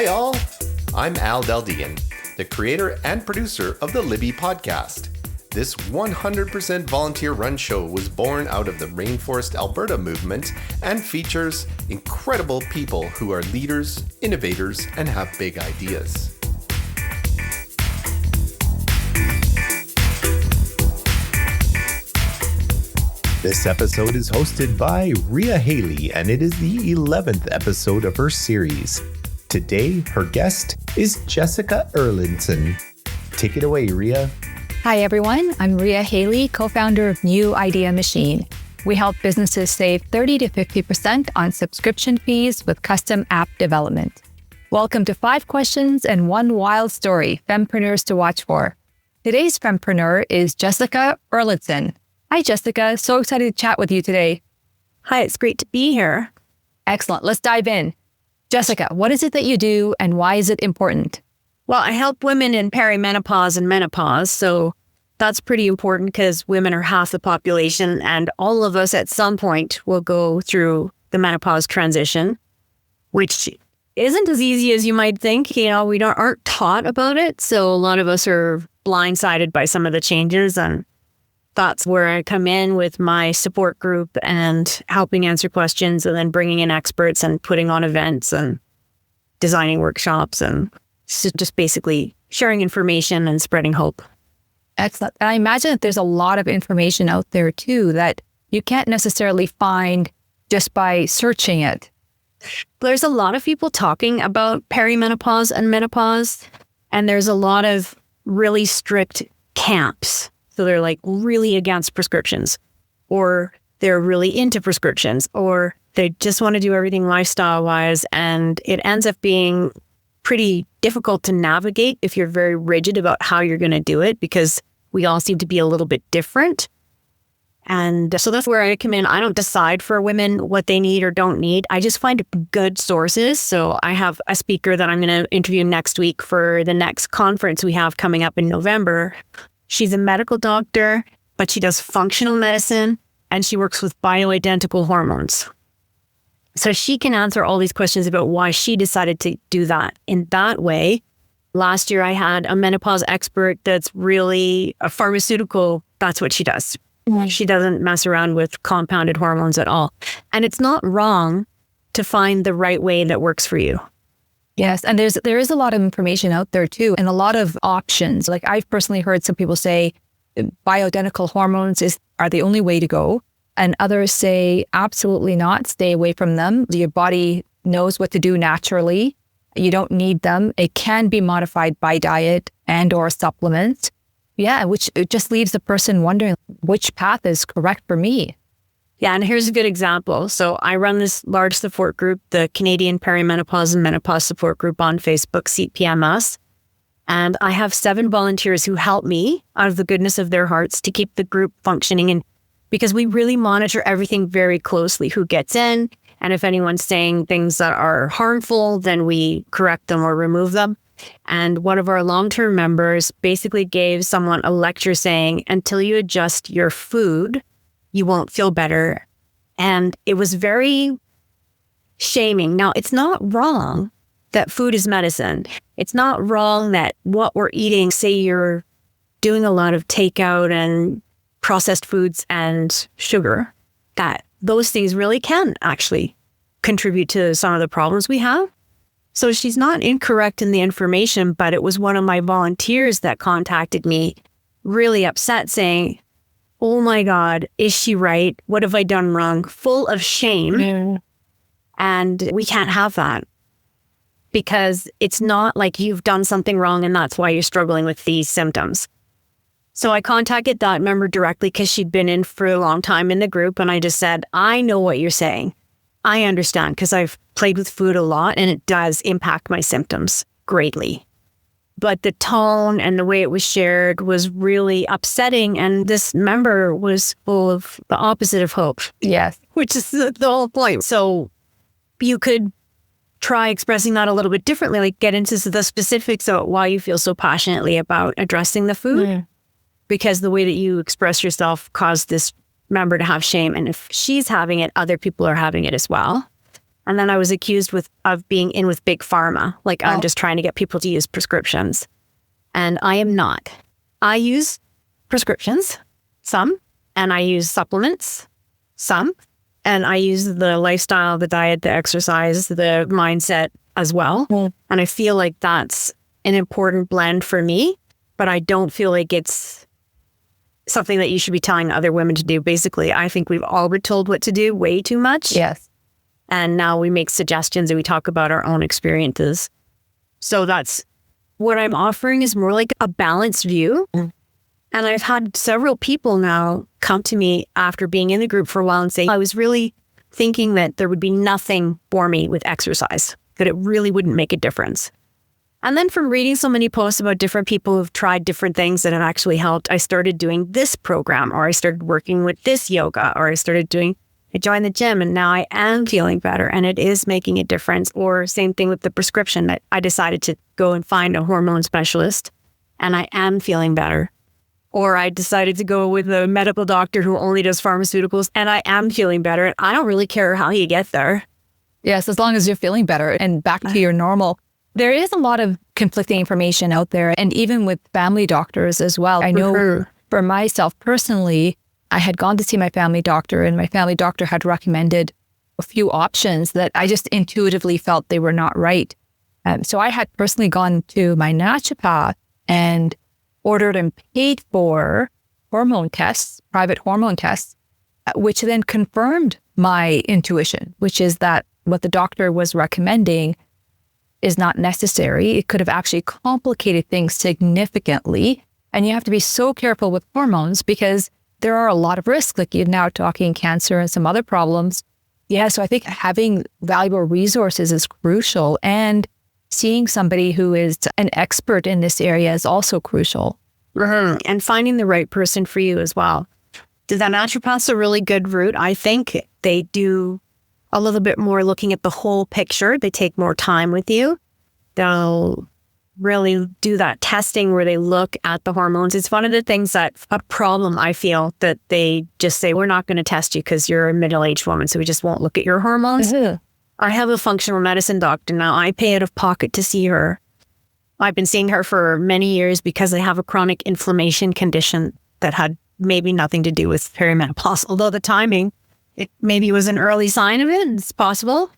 Hi all, I'm Al Deldegan, the creator and producer of the Libby podcast. This 100% volunteer-run show was born out of the Rainforest Alberta movement and features incredible people who are leaders, innovators, and have big ideas. This episode is hosted by Rea Hailley, and it is the 11th episode of her series. Today, her guest is Jessica Erlendson. Take it away, Rea. Hi, everyone. I'm Rea Hailley, co-founder of New Idea Machine. We help businesses save 30 to 50% on subscription fees with custom app development. Welcome to 5 questions and 1 wild story, fempreneurs to watch for. Today's fempreneur is Jessica Erlendson. Hi, Jessica. So excited to chat with you today. Hi, it's great to be here. Excellent. Let's dive in. Jessica, what is it that you do and why is it important? Well, I help women in perimenopause and menopause. So that's pretty important because women are half the population and all of us at some point will go through the menopause transition, which isn't as easy as you might think. You know, we aren't taught about it. So a lot of us are blindsided by some of the changes, and that's where I come in with my support group and helping answer questions and then bringing in experts and putting on events and designing workshops and just basically sharing information and spreading hope. Excellent. And I imagine that there's a lot of information out there too that you can't necessarily find just by searching it. There's a lot of people talking about perimenopause and menopause, and there's a lot of really strict camps. So they're like really against prescriptions, or they're really into prescriptions, or they just want to do everything lifestyle wise. And it ends up being pretty difficult to navigate if you're very rigid about how you're going to do it, because we all seem to be a little bit different. And so that's where I come in. I don't decide for women what they need or don't need. I just find good sources. So I have a speaker that I'm going to interview next week for the next conference we have coming up in November. She's a medical doctor, but she does functional medicine and she works with bioidentical hormones. So she can answer all these questions about why she decided to do that in that way. Last year, I had a menopause expert that's really a pharmaceutical. That's what she does. Mm-hmm. She doesn't mess around with compounded hormones at all. And it's not wrong to find the right way that works for you. Yes. And there is a lot of information out there too, and a lot of options. Like I've personally heard some people say bioidentical hormones are the only way to go. And others say absolutely not, stay away from them. Your body knows what to do naturally. You don't need them. It can be modified by diet and or supplements. Yeah, which it just leaves the person wondering which path is correct for me. Yeah, and here's a good example. So I run this large support group, the Canadian Perimenopause and Menopause Support Group on Facebook, CPMS. And I have 7 volunteers who help me out of the goodness of their hearts to keep the group functioning. And because we really monitor everything very closely, who gets in, and if anyone's saying things that are harmful, then we correct them or remove them. And one of our long-term members basically gave someone a lecture saying, until you adjust your food, you won't feel better. And it was very shaming. Now, it's not wrong that food is medicine. It's not wrong that what we're eating, say you're doing a lot of takeout and processed foods and sugar, that those things really can actually contribute to some of the problems we have. So she's not incorrect in the information, but it was one of my volunteers that contacted me really upset saying, oh my God, is she right? What have I done wrong? Full of shame. Mm. And we can't have that, because it's not like you've done something wrong and that's why you're struggling with these symptoms. So I contacted that member directly because she'd been in for a long time in the group. And I just said, I know what you're saying. I understand because I've played with food a lot and it does impact my symptoms greatly. But the tone and the way it was shared was really upsetting. And this member was full of the opposite of hope. Yes. Which is the whole point. So you could try expressing that a little bit differently, like get into the specifics of why you feel so passionately about addressing the food. Mm. Because the way that you express yourself caused this member to have shame. And if she's having it, other people are having it as well. And then I was accused of being in with big pharma. Like I'm Oh. just trying to get people to use prescriptions. And I am not. I use prescriptions, some, and I use supplements, some, and I use the lifestyle, the diet, the exercise, the mindset as well. Mm. And I feel like that's an important blend for me, but I don't feel like it's something that you should be telling other women to do. Basically, I think we've all been told what to do way too much. Yes. And now we make suggestions and we talk about our own experiences. So that's what I'm offering, is more like a balanced view. Mm. And I've had several people now come to me after being in the group for a while and say, I was really thinking that there would be nothing for me with exercise, that it really wouldn't make a difference. And then from reading so many posts about different people who've tried different things that have actually helped, I started doing this program, or I started working with this yoga, or I joined the gym and now I am feeling better and it is making a difference. Or same thing with the prescription, that I decided to go and find a hormone specialist and I am feeling better. Or I decided to go with a medical doctor who only does pharmaceuticals and I am feeling better. And I don't really care how you get there. Yes, as long as you're feeling better and back to your normal. There is a lot of conflicting information out there, and even with family doctors as well. I know for myself personally, I had gone to see my family doctor, and my family doctor had recommended a few options that I just intuitively felt they were not right. So I had personally gone to my naturopath and ordered and paid for hormone tests, private hormone tests, which then confirmed my intuition, which is that what the doctor was recommending is not necessary. It could have actually complicated things significantly. And you have to be so careful with hormones because there are a lot of risks, like you're now talking cancer and some other problems. Yeah, so I think having valuable resources is crucial, and seeing somebody who is an expert in this area is also crucial. And finding the right person for you as well. The naturopath's a really good route. I think they do a little bit more looking at the whole picture. They take more time with you. They'll really do that testing where they look at the hormones. It's one of the things that a problem I feel, that they just say, we're not going to test you because you're a middle-aged woman, so we just won't look at your hormones. Mm-hmm. I have a functional medicine doctor now. I pay out of pocket to see her. I've been seeing her for many years because I have a chronic inflammation condition that had maybe nothing to do with perimenopause, although the timing, it maybe was an early sign of it. It's possible.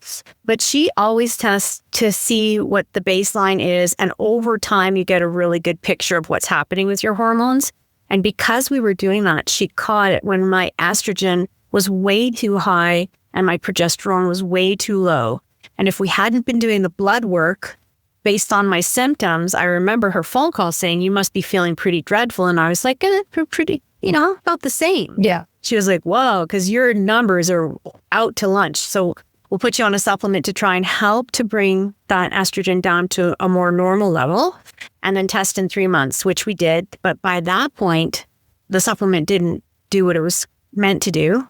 But she always tests to see what the baseline is. And over time, you get a really good picture of what's happening with your hormones. And because we were doing that, she caught it when my estrogen was way too high and my progesterone was way too low. And if we hadn't been doing the blood work based on my symptoms, I remember her phone call saying, you must be feeling pretty dreadful. And I was like, pretty, about the same. Yeah. She was like, whoa, because your numbers are out to lunch. So we'll put you on a supplement to try and help to bring that estrogen down to a more normal level, and then test in 3 months, which we did. But by that point, the supplement didn't do what it was meant to do.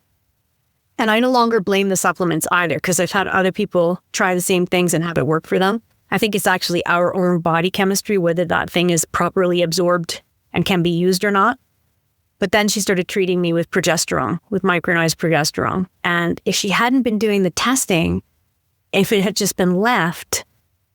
And I no longer blame the supplements either, because I've had other people try the same things and have it work for them. I think it's actually our own body chemistry, whether that thing is properly absorbed and can be used or not. But then she started treating me with progesterone, with micronized progesterone. And if she hadn't been doing the testing, if it had just been left,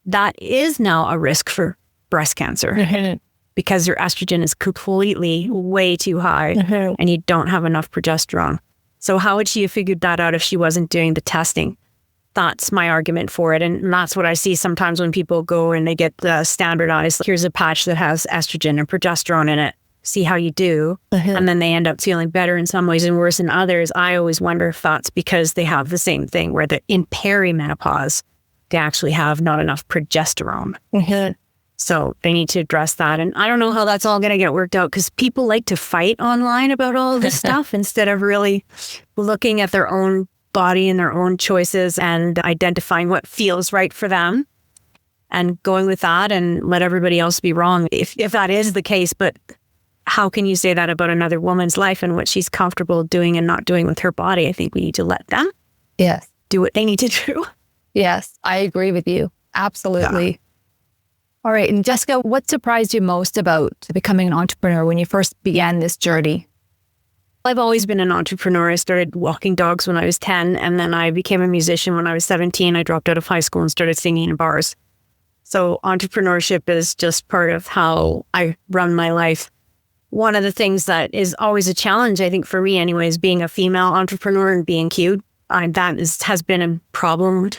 that is now a risk for breast cancer because your estrogen is completely way too high and you don't have enough progesterone. So how would she have figured that out if she wasn't doing the testing? That's my argument for it. And that's what I see sometimes when people go and they get the standardized, here's a patch that has estrogen and progesterone in it. See how you do. And then they end up feeling better in some ways and worse in others. I always wonder if that's because they have the same thing where in perimenopause, they actually have not enough progesterone. So they need to address that. And I don't know how that's all going to get worked out, because people like to fight online about all of this stuff instead of really looking at their own body and their own choices and identifying what feels right for them and going with that, and let everybody else be wrong if that is the case. But how can you say that about another woman's life and what she's comfortable doing and not doing with her body? I think we need to let them do what they need to do. Yes, I agree with you. Absolutely. Yeah. All right. And Jessica, what surprised you most about becoming an entrepreneur when you first began this journey? I've always been an entrepreneur. I started walking dogs when I was 10, and then I became a musician when I was 17. I dropped out of high school and started singing in bars. So entrepreneurship is just part of how I run my life. One of the things that is always a challenge, I think for me anyways, being a female entrepreneur and being cute, has been a problem,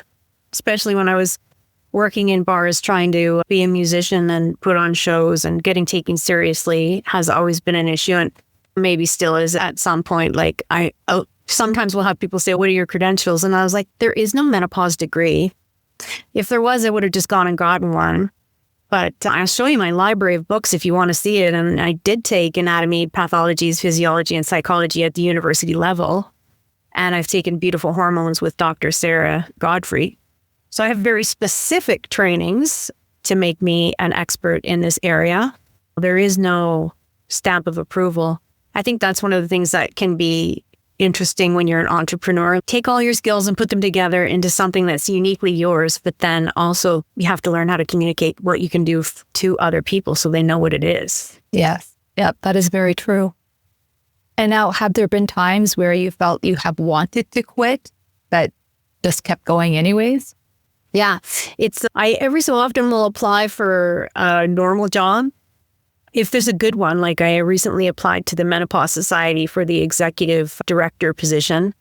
especially when I was working in bars, trying to be a musician and put on shows, and getting taken seriously has always been an issue, and maybe still is at some point. Like sometimes we'll have people say, what are your credentials? And I was like, there is no menopause degree. If there was, I would have just gone and gotten one. But I'll show you my library of books if you want to see it. And I did take anatomy, pathologies, physiology, and psychology at the university level. And I've taken beautiful hormones with Dr. Sarah Godfrey. So I have very specific trainings to make me an expert in this area. There is no stamp of approval. I think that's one of the things that can be interesting when you're an entrepreneur. Take all your skills and put them together into something that's uniquely yours, but then also you have to learn how to communicate what you can do to other people so they know what it is. Yes. Yep. That is very true. And now, have there been times where you felt you have wanted to quit, but just kept going anyways? Yeah. I every so often will apply for a normal job. If there's a good one, like I recently applied to the Menopause Society for the executive director position,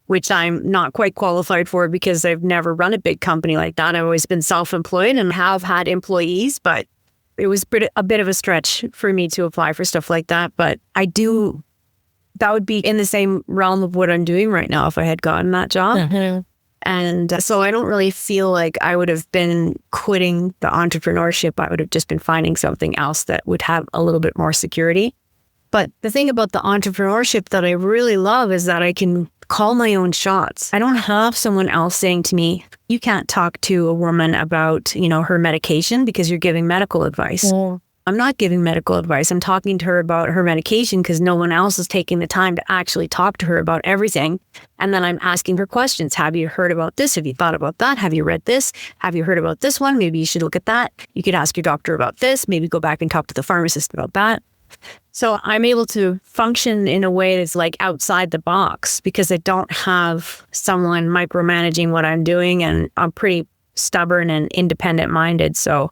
which I'm not quite qualified for because I've never run a big company like that. I've always been self-employed and have had employees, but it was a bit of a stretch for me to apply for stuff like that. But that would be in the same realm of what I'm doing right now if I had gotten that job. Mm-hmm. And so I don't really feel like I would have been quitting the entrepreneurship. I would have just been finding something else that would have a little bit more security. But the thing about the entrepreneurship that I really love is that I can call my own shots. I don't have someone else saying to me, you can't talk to a woman about, her medication because you're giving medical advice. Yeah. I'm not giving medical advice. I'm talking to her about her medication because no one else is taking the time to actually talk to her about everything. And then I'm asking her questions. Have you heard about this? Have you thought about that? Have you read this? Have you heard about this one? Maybe you should look at that. You could ask your doctor about this. Maybe go back and talk to the pharmacist about that. So I'm able to function in a way that's like outside the box because I don't have someone micromanaging what I'm doing, and I'm pretty stubborn and independent minded. So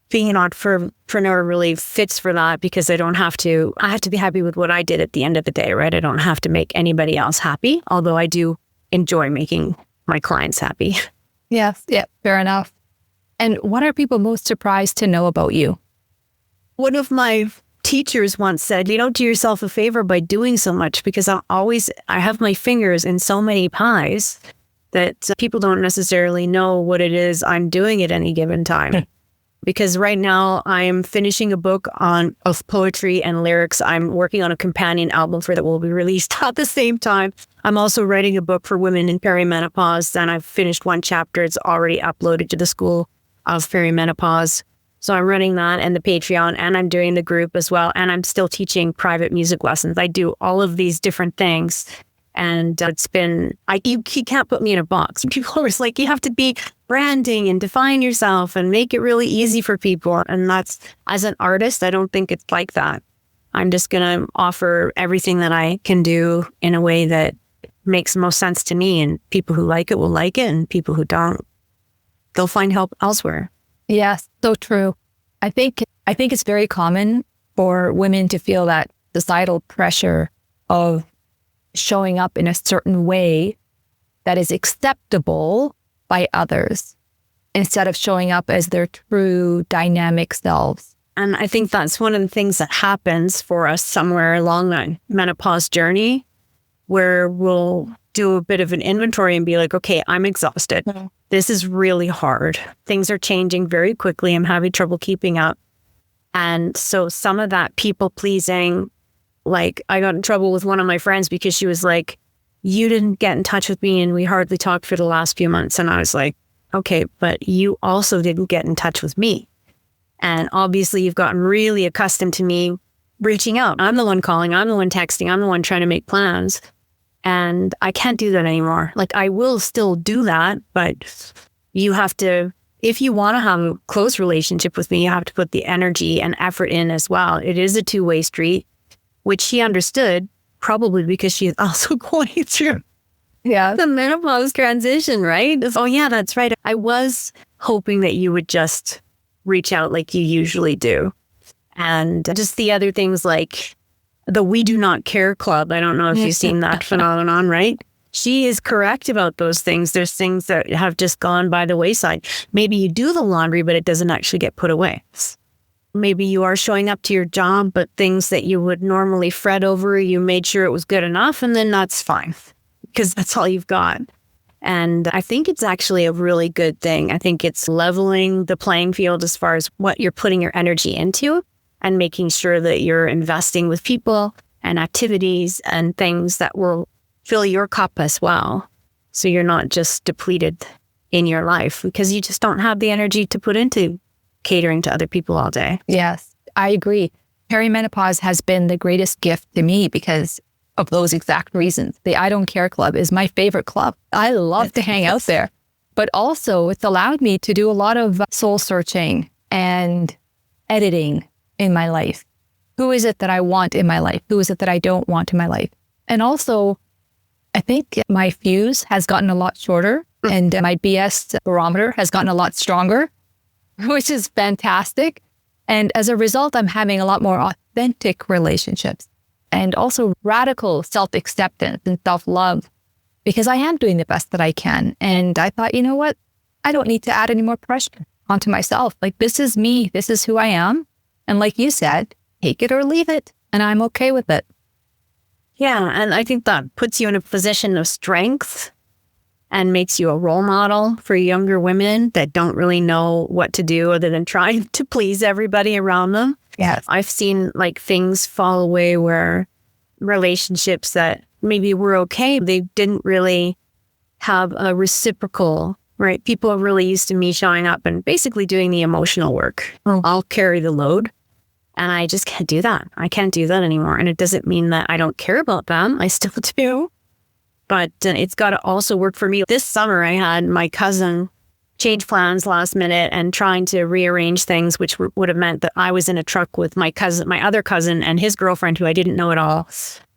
being an entrepreneur really fits for that because I have to be happy with what I did at the end of the day, right? I don't have to make anybody else happy, although I do enjoy making my clients happy. Yes. Yeah, fair enough. And what are people most surprised to know about you? One of my teachers once said, you don't do yourself a favor by doing so much because I have my fingers in so many pies that people don't necessarily know what it is I'm doing at any given time. Because right now I'm finishing a book of poetry and lyrics. I'm working on a companion album that will be released at the same time. I'm also writing a book for women in perimenopause. And I've finished one chapter. It's already uploaded to the School of Perimenopause. So I'm running that and the Patreon, and I'm doing the group as well. And I'm still teaching private music lessons. I do all of these different things. And it's been, you can't put me in a box. People are always like, you have to be branding and define yourself and make it really easy for people. And that's, as an artist, I don't think it's like that. I'm just going to offer everything that I can do in a way that makes most sense to me. And people who like it will like it. And people who don't, they'll find help elsewhere. Yes, so true. I think it's very common for women to feel that societal pressure of showing up in a certain way that is acceptable by others instead of showing up as their true dynamic selves. And I think that's one of the things that happens for us somewhere along that menopause journey, where we'll do a bit of an inventory and be like, okay, I'm exhausted. Mm-hmm. This is really hard. Things are changing very quickly. I'm having trouble keeping up. And so some of that people pleasing, like I got in trouble with one of my friends because she was like, you didn't get in touch with me and we hardly talked for the last few months. And I was like, okay, but you also didn't get in touch with me. And obviously you've gotten really accustomed to me reaching out. I'm the one calling, I'm the one texting, I'm the one trying to make plans. And I can't do that anymore. Like I will still do that, but you have to, if you want to have a close relationship with me, you have to put the energy and effort in as well. It is a two-way street, which she understood. probably because she is also going through the menopause transition, right? Oh yeah, that's right. I was hoping that you would just reach out like you usually do. And just the other things like the We Do Not Care Club. I don't know if you've seen that phenomenon, right? She is correct about those things. There's things that have just gone by the wayside. Maybe you do the laundry, but it doesn't actually get put away. Maybe you are showing up to your job, but things that you would normally fret over, you made sure it was good enough, and then that's fine because that's all you've got. And I think it's actually a really good thing. I think it's leveling the playing field as far as what you're putting your energy into and making sure that you're investing with people and activities and things that will fill your cup as well. So you're not just depleted in your life because you just don't have the energy to put into catering to other people all day. Yes, I agree. Perimenopause has been the greatest gift to me because of those exact reasons. The I Don't Care Club is my favorite club. I love to hang out there. But also it's allowed me to do a lot of soul searching and editing in my life. Who is it that I want in my life? Who is it that I don't want in my life? And also, I think my fuse has gotten a lot shorter and my BS barometer has gotten a lot stronger, which is fantastic. And as a result, I'm having a lot more authentic relationships and also radical self-acceptance and self-love because I am doing the best that I can. And I thought, you know what? I don't need to add any more pressure onto myself. Like, this is me. This is who I am. And like you said, take it or leave it. And I'm okay with it. Yeah. And I think that puts you in a position of strength and makes you a role model for younger women that don't really know what to do other than trying to please everybody around them. Yes. I've seen like things fall away where relationships that maybe were okay, they didn't really have a reciprocal, right? People are really used to me showing up and basically doing the emotional work. I'll carry the load. And I just can't do that. I can't do that anymore. And it doesn't mean that I don't care about them. I still do. But it's got to also work for me. This summer, I had my cousin change plans last minute and trying to rearrange things, which would have meant that I was in a truck with my other cousin and his girlfriend, who I didn't know at all,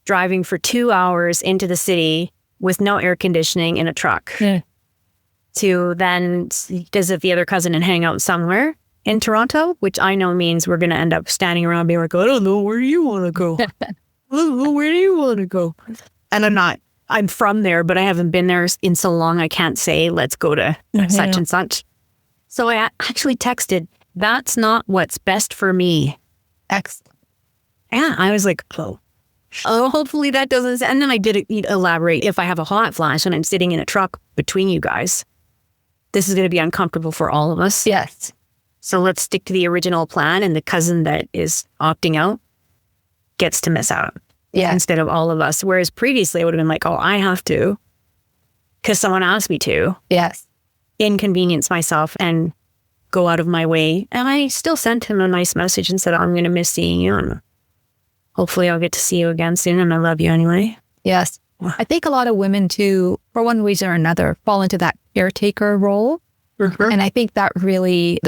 driving for 2 hours into the city with no air conditioning in a truck to then visit the other cousin and hang out somewhere in Toronto, which I know means we're going to end up standing around being like, I don't know, where do you want to go? I don't know, where do you want to go? And I'm from there, but I haven't been there in so long, I can't say, let's go to such and such. So I actually texted, that's not what's best for me. Excellent. Yeah, I was like, oh, hopefully that doesn't. And then I did elaborate. If I have a hot flash and I'm sitting in a truck between you guys, this is going to be uncomfortable for all of us. Yes. So let's stick to the original plan, and the cousin that is opting out gets to miss out instead of all of us. Whereas previously I would have been like, oh, I have to, because someone asked me to. Yes. Inconvenience myself and go out of my way. And I still sent him a nice message and said, I'm going to miss seeing you. And hopefully I'll get to see you again soon. And I love you anyway. Yes. I think a lot of women too, for one reason or another, fall into that caretaker role. And I think that really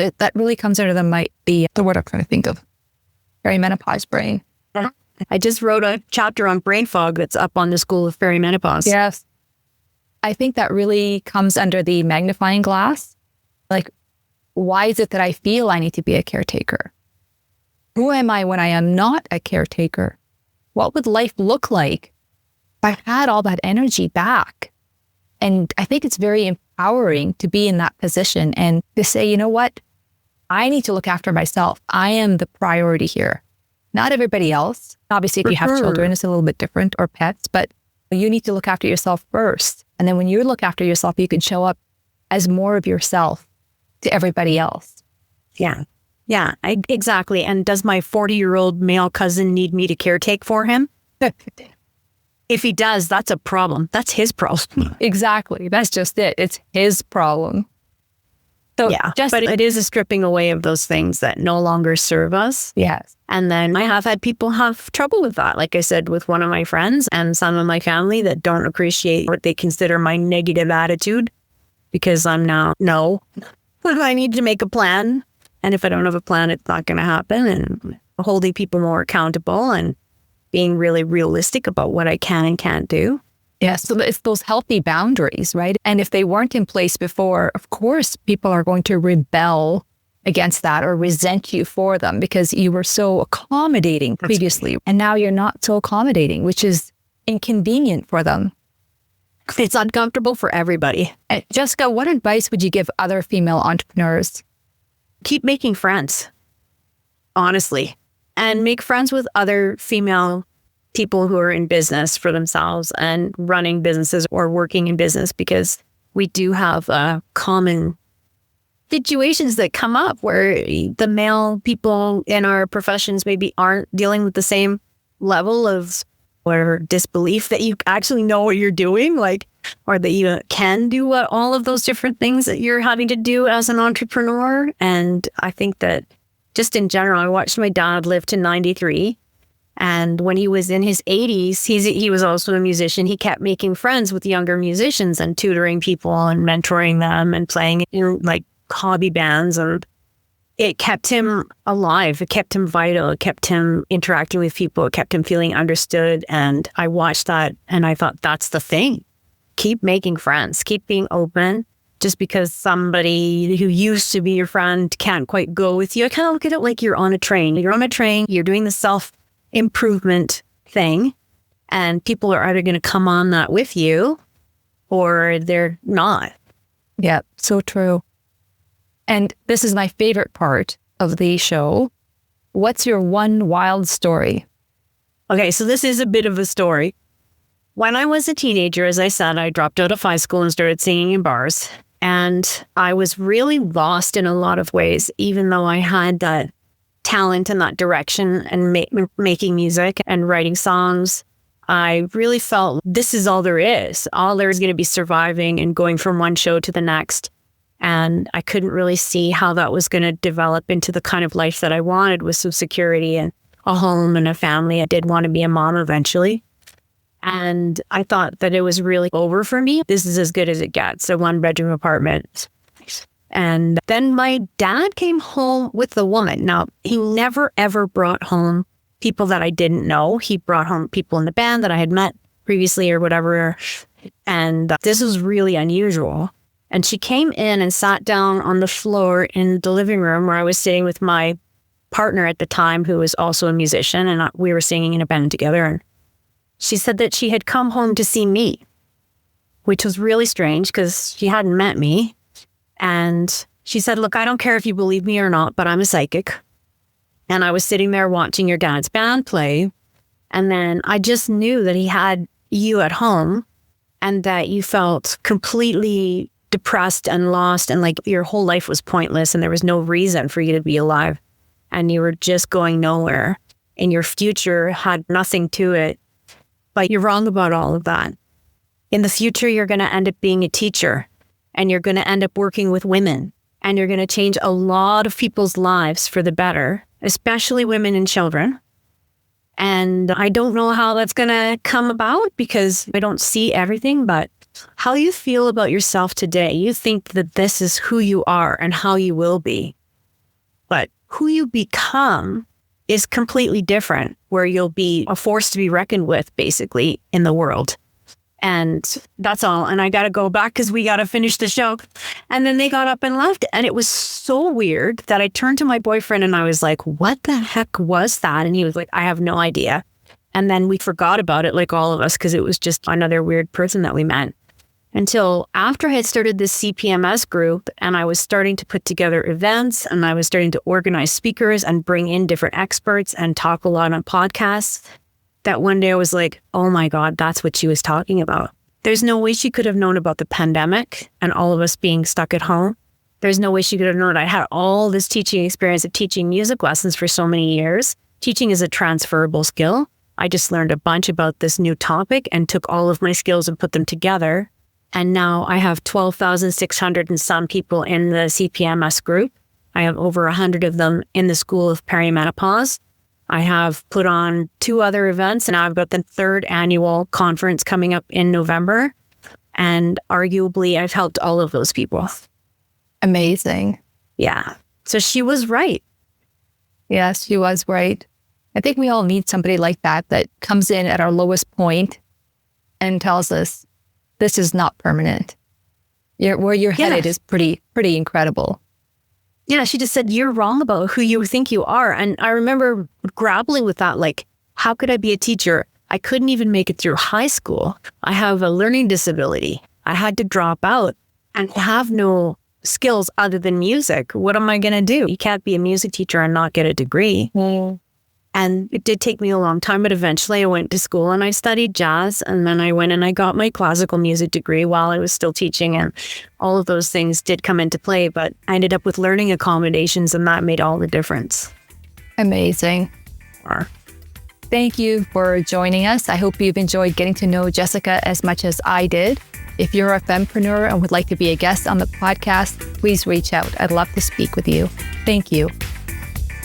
comes under the word I'm trying to think of, perimenopause brain. I just wrote a chapter on brain fog that's up on the School of Perimenopause. Yes. I think that really comes under the magnifying glass. Like, why is it that I feel I need to be a caretaker? Who am I when I am not a caretaker? What would life look like if I had all that energy back? And I think it's very empowering to be in that position and to say, you know what? I need to look after myself. I am the priority here, not everybody else. Obviously, if you have children, it's a little bit different, or pets, but you need to look after yourself first. And then when you look after yourself, you can show up as more of yourself to everybody else. Yeah. Yeah, exactly. And does my 40-year-old male cousin need me to caretake for him? If he does, that's a problem. That's his problem. Exactly. That's just it. It's his problem. So yeah, but it is a stripping away of those things that no longer serve us. Yes. And then I have had people have trouble with that. Like I said, with one of my friends and some of my family that don't appreciate what they consider my negative attitude, because I'm now, no, I need to make a plan. And if I don't have a plan, it's not going to happen. And holding people more accountable and being really realistic about what I can and can't do. Yeah, so it's those healthy boundaries, right? And if they weren't in place before, of course, people are going to rebel against that or resent you for them because you were so accommodating previously. And now you're not so accommodating, which is inconvenient for them. It's uncomfortable for everybody. And Jessica, what advice would you give other female entrepreneurs? Keep making friends, honestly, and make friends with other female people who are in business for themselves and running businesses or working in business, because we do have common situations that come up where the male people in our professions maybe aren't dealing with the same level of or disbelief that you actually know what you're doing, like, or that you can do all of those different things that you're having to do as an entrepreneur. And I think that just in general, I watched my dad live to 93. And when he was in his 80s, he was also a musician. He kept making friends with younger musicians and tutoring people and mentoring them and playing in like hobby bands. And it kept him alive. It kept him vital. It kept him interacting with people. It kept him feeling understood. And I watched that and I thought, that's the thing. Keep making friends. Keep being open. Just because somebody who used to be your friend can't quite go with you, I kind of look at it like you're on a train. You're on a train. You're doing the self-improvement thing. And people are either going to come on that with you or they're not. Yeah, so true. And this is my favorite part of the show. What's your one wild story? Okay, so this is a bit of a story. When I was a teenager, as I said, I dropped out of high school and started singing in bars. And I was really lost in a lot of ways, even though I had that talent in that direction and making music and writing songs. I really felt this is all there is. All there is going to be surviving and going from one show to the next. And I couldn't really see how that was going to develop into the kind of life that I wanted with some security and a home and a family. I did want to be a mom eventually. And I thought that it was really over for me. This is as good as it gets, a one-bedroom apartment. And then my dad came home with a woman. Now, he never, ever brought home people that I didn't know. He brought home people in the band that I had met previously or whatever. And this was really unusual. And she came in and sat down on the floor in the living room where I was sitting with my partner at the time, who was also a musician, and we were singing in a band together. And she said that she had come home to see me, which was really strange because she hadn't met me. And she said, look, I don't care if you believe me or not, but I'm a psychic. And I was sitting there watching your dad's band play. And then I just knew that he had you at home and that you felt completely depressed and lost and like your whole life was pointless and there was no reason for you to be alive and you were just going nowhere and your future had nothing to it. But you're wrong about all of that. In the future, you're going to end up being a teacher and you're going to end up working with women and you're going to change a lot of people's lives for the better, especially women and children. And I don't know how that's going to come about because I don't see everything, but how you feel about yourself today, you think that this is who you are and how you will be. But who you become is completely different, where you'll be a force to be reckoned with, basically, in the world. And that's all. And I got to go back because we got to finish the show. And then they got up and left. And it was so weird that I turned to my boyfriend and I was like, what the heck was that? And he was like, I have no idea. And then we forgot about it, like all of us, because it was just another weird person that we met. Until after I had started this CPMS group and I was starting to put together events and I was starting to organize speakers and bring in different experts and talk a lot on podcasts, that one day I was like, oh my God, that's what she was talking about. There's no way she could have known about the pandemic and all of us being stuck at home. There's no way she could have known I had all this teaching experience of teaching music lessons for so many years. Teaching is a transferable skill. I just learned a bunch about this new topic and took all of my skills and put them together. And now I have 12,600 and some people in the CPMS group. I have over 100 of them in the School of Perimenopause. I have put on 2 other events, and I've got the 3rd annual conference coming up in November. And arguably, I've helped all of those people. Amazing. Yeah. So she was right. Yes, she was right. I think we all need somebody like that comes in at our lowest point and tells us, this is not permanent. Where you're headed is pretty incredible. Yeah, she just said, you're wrong about who you think you are. And I remember grappling with that, like, how could I be a teacher? I couldn't even make it through high school. I have a learning disability. I had to drop out and have no skills other than music. What am I going to do? You can't be a music teacher and not get a degree. And it did take me a long time, but eventually I went to school and I studied jazz. And then I went and I got my classical music degree while I was still teaching. And all of those things did come into play, but I ended up with learning accommodations and that made all the difference. Amazing. Thank you for joining us. I hope you've enjoyed getting to know Jessica as much as I did. If you're a fempreneur and would like to be a guest on the podcast, please reach out. I'd love to speak with you. Thank you.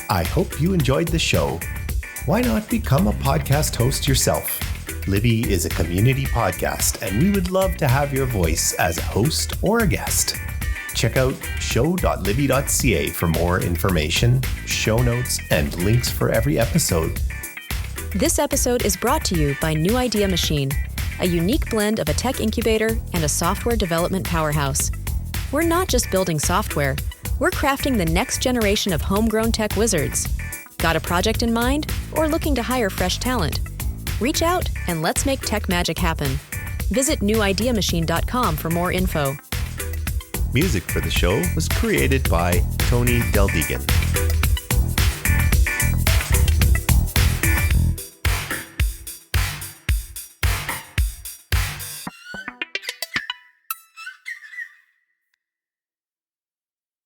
I hope you enjoyed the show. Why not become a podcast host yourself? Libby is a community podcast, and we would love to have your voice as a host or a guest. Check out show.libby.ca for more information, show notes, and links for every episode. This episode is brought to you by New Idea Machine, a unique blend of a tech incubator and a software development powerhouse. We're not just building software, we're crafting the next generation of homegrown tech wizards. Got a project in mind or looking to hire fresh talent? Reach out and let's make tech magic happen. Visit newideamachine.com for more info. Music for the show was created by Tony Del Deegan.